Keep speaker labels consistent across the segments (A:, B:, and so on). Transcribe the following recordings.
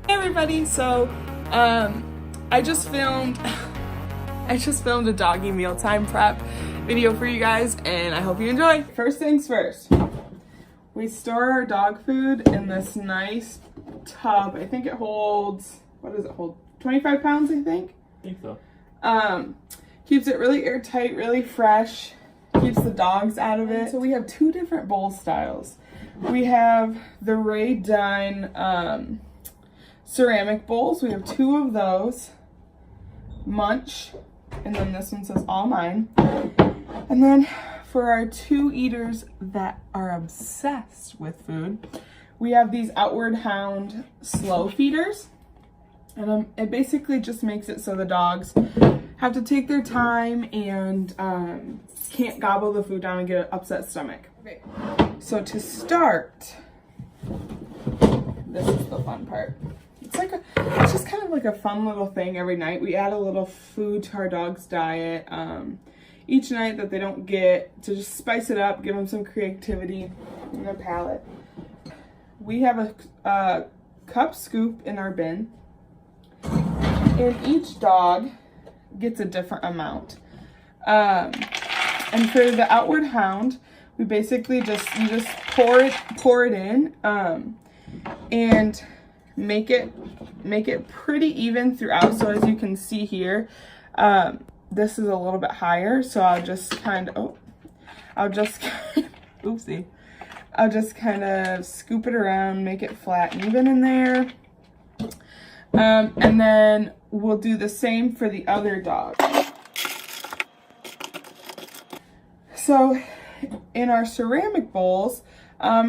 A: Hey everybody, so I just filmed a doggy mealtime prep video for you guys and I hope you enjoy. First things first, we store our dog food in this nice tub. I think it holds, what does it hold? 25 pounds, I think?
B: I think so.
A: Keeps it really airtight, really fresh, keeps the dogs out of it. So we have two different bowl styles. We have the Ray Dunn ceramic bowls. We have two of those. Munch, and then this one says all mine. And then for our two eaters that are obsessed with food, we have these Outward Hound Slow Feeders. And it basically just makes it so the dogs have to take their time and can't gobble the food down and get an upset stomach. Okay. So to start, this is the fun part. It's just kind of like a fun little thing every night. We add a little food to our dog's diet each night that they don't get, to just spice it up, give them some creativity in their palate. We have a cup scoop in our bin, and each dog gets a different amount. And for the Outward Hound, we basically you just pour it in and make it pretty even throughout. So as you can see here, this is a little bit higher, so I'll just kind of scoop it around, make it flat and even in there. And then we'll do the same for the other dog. So in our ceramic bowls,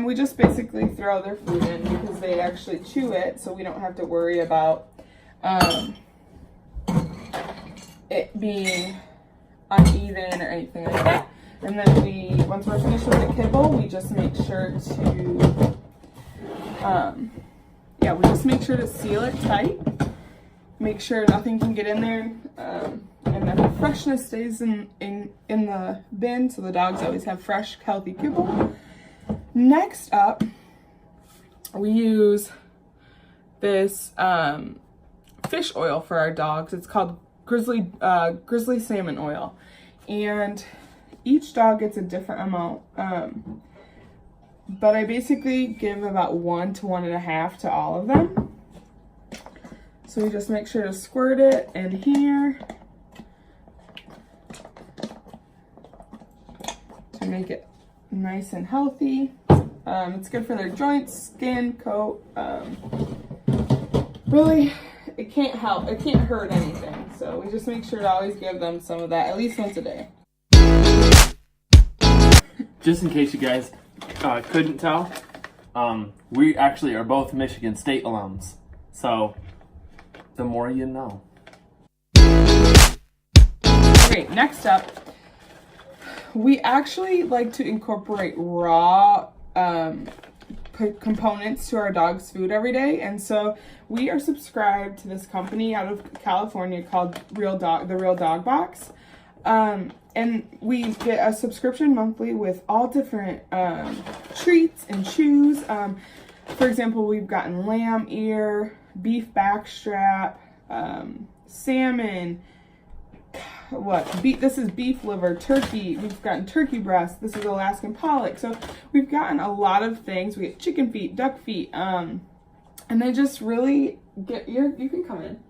A: we just basically throw their food in because they actually chew it, so we don't have to worry about it being uneven or anything like that. And then once we're finished with the kibble, we just make sure to seal it tight. Make sure nothing can get in there, and that the freshness stays in the bin, so the dogs always have fresh, healthy kibble. Next up, we use this fish oil for our dogs. It's called grizzly salmon oil, and each dog gets a different amount. But I basically give about 1 to 1.5 to all of them. So we just make sure to squirt it in here to make it nice and healthy. It's good for their joints, skin, coat. Really, it can't hurt anything. So we just make sure to always give them some of that at least once a day.
B: Just in case you guys couldn't tell, we actually are both Michigan State alums. So the more you know.
A: Okay, next up, we actually like to incorporate raw components to our dog's food every day, and so we are subscribed to this company out of California called the Real Dog Box, and we get a subscription monthly with all different treats and chews. For example, we've gotten lamb ear, beef backstrap, salmon. This is beef liver, turkey. We've gotten turkey breast. This is Alaskan pollock. So we've gotten a lot of things. We get chicken feet, duck feet, and they just really get. You can come in.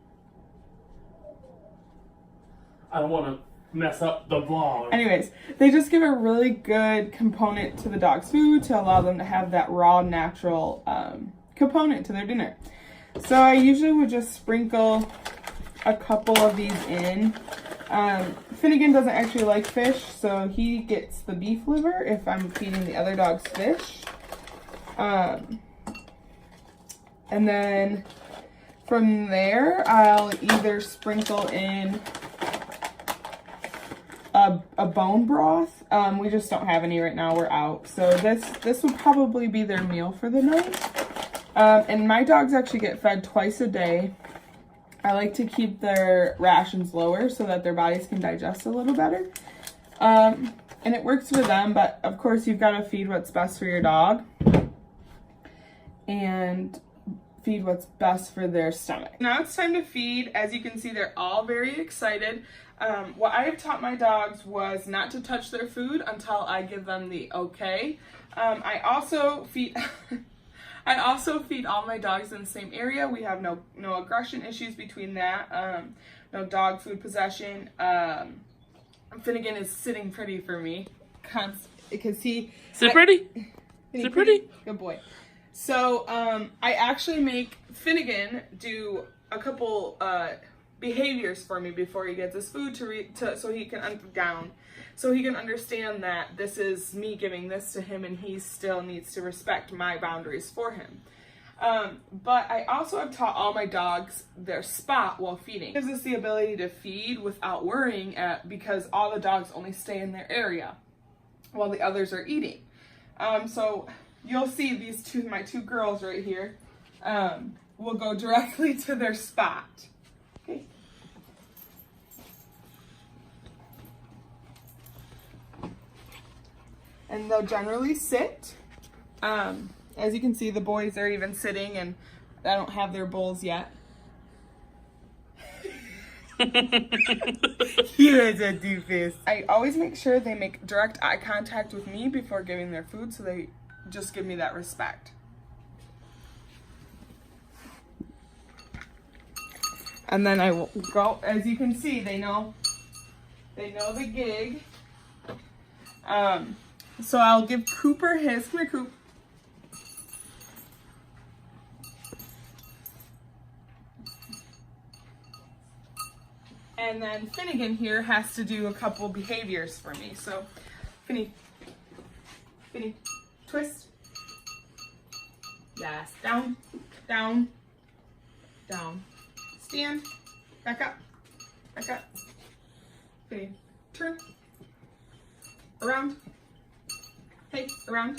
B: I don't want to mess up the vlog.
A: Anyways, they just give a really good component to the dog's food to allow them to have that raw, natural component to their dinner. So I usually would just sprinkle a couple of these in. Finnegan doesn't actually like fish, so he gets the beef liver if I'm feeding the other dogs fish. And then from there, I'll either sprinkle in a bone broth. We just don't have any right now, we're out. So this would probably be their meal for the night. And my dogs actually get fed twice a day. I like to keep their rations lower so that their bodies can digest a little better. And it works for them, but of course you've got to feed what's best for your dog. And feed what's best for their stomach. Now it's time to feed. As you can see, they're all very excited. What I have taught my dogs was not to touch their food until I give them the okay. I also feed all my dogs in the same area. We have no aggression issues between that. No dog food possession. Finnegan is sitting pretty for me because he
B: Sit pretty. Sit pretty.
A: Good boy. So I actually make Finnegan do a couple behaviors for me before he gets his food so he can understand that this is me giving this to him and he still needs to respect my boundaries for him. But I also have taught all my dogs their spot while feeding. It gives us the ability to feed without worrying because all the dogs only stay in their area while the others are eating. So you'll see my two girls right here will go directly to their spot. Okay. And they'll generally sit. As you can see, the boys are even sitting and I don't have their bowls yet. Here is a doofus. I always make sure they make direct eye contact with me before giving their food, so they just give me that respect. And then I will go, as you can see, they know the gig. So I'll give Cooper his, come here Coop. And then Finnegan here has to do a couple behaviors for me. So, Finny, twist. Yes, down, down, down. Stand, back up. Finny, turn. Around. Hey, around.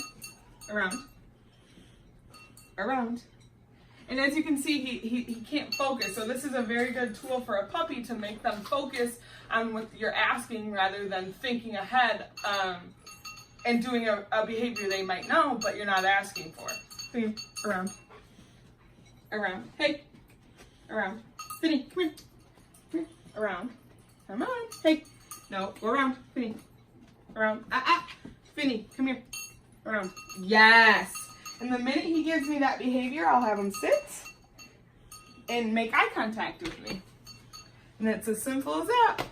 A: And as you can see, he can't focus. So this is a very good tool for a puppy to make them focus on what you're asking rather than thinking ahead and doing a behavior they might know, but you're not asking for. Finny, around. Hey, around. Finny, come here. Around. Come on. Hey. No, go around. Finny. Around. Finny, come here. Around. Yes. And the minute he gives me that behavior, I'll have him sit and make eye contact with me. And it's as simple as that.